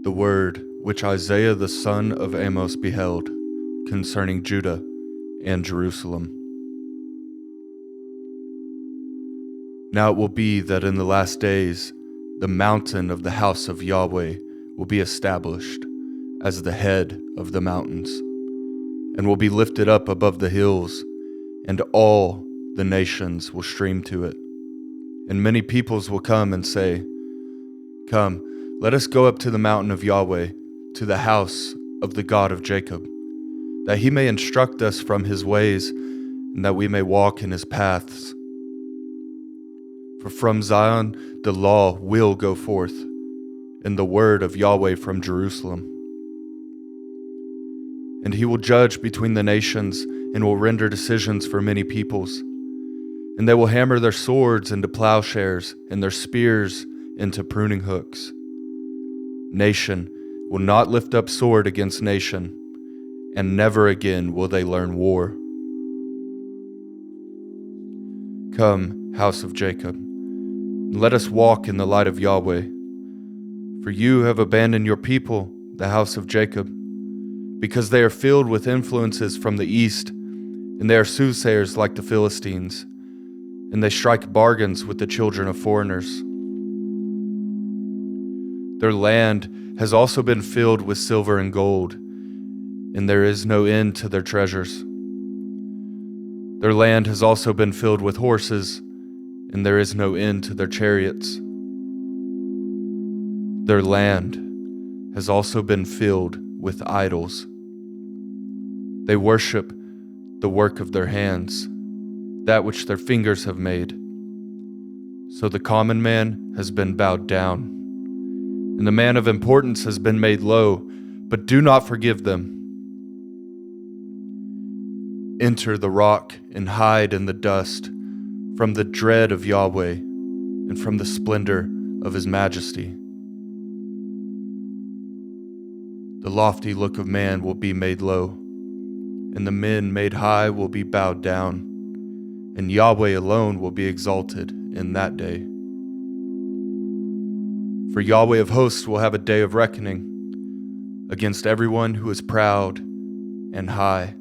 The word which Isaiah the son of Amos beheld concerning Judah and Jerusalem. Now it will be that in the last days the mountain of the house of Yahweh will be established as the head of the mountains, and will be lifted up above the hills, and all the nations will stream to it. And many peoples will come and say, "Come, let us go up to the mountain of Yahweh, to the house of the God of Jacob, that he may instruct us from his ways, and that we may walk in his paths. For from Zion the law will go forth, and the word of Yahweh from Jerusalem. And he will judge between the nations, and will render decisions for many peoples. And they will hammer their swords into plowshares, and their spears into pruning hooks. Nation will not lift up sword against nation, and never again will they learn war. Come, house of Jacob, and let us walk in the light of Yahweh. For you have abandoned your people, the house of Jacob, because they are filled with influences from the east, and they are soothsayers like the Philistines, and they strike bargains with the children of foreigners. Their land has also been filled with silver and gold, and there is no end to their treasures. Their land has also been filled with horses, and there is no end to their chariots. Their land has also been filled with idols. They worship the work of their hands, that which their fingers have made. So the common man has been bowed down, and the man of importance has been made low, but do not forgive them. Enter the rock and hide in the dust from the dread of Yahweh and from the splendor of his majesty. The lofty look of man will be made low, and the men made high will be bowed down, and Yahweh alone will be exalted in that day. For Yahweh of hosts will have a day of reckoning against everyone who is proud and high,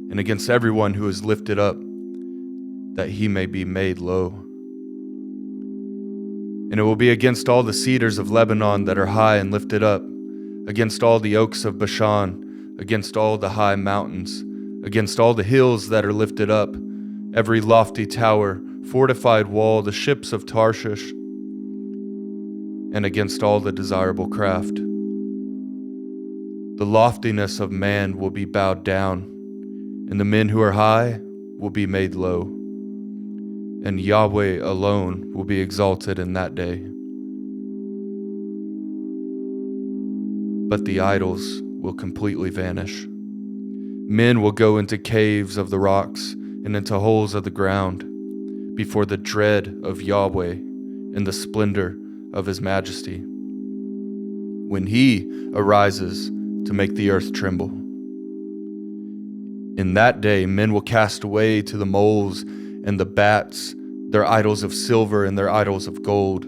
and against everyone who is lifted up, that he may be made low. And it will be against all the cedars of Lebanon that are high and lifted up, against all the oaks of Bashan, against all the high mountains, against all the hills that are lifted up, every lofty tower, fortified wall, the ships of Tarshish, and against all the desirable craft. The loftiness of man will be bowed down, and the men who are high will be made low, and Yahweh alone will be exalted in that day. But the idols will completely vanish. Men will go into caves of the rocks and into holes of the ground before the dread of Yahweh and the splendor of his majesty, when he arises to make the earth tremble. In that day men will cast away to the moles and the bats their idols of silver and their idols of gold,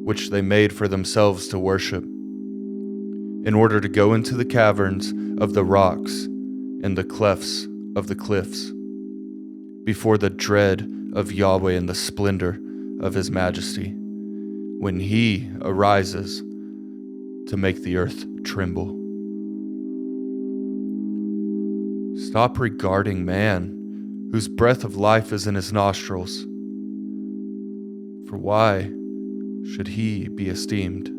which they made for themselves to worship, in order to go into the caverns of the rocks and the clefts of the cliffs, before the dread of Yahweh and the splendor of his majesty, when he arises to make the earth tremble. Stop regarding man, whose breath of life is in his nostrils. For why should he be esteemed?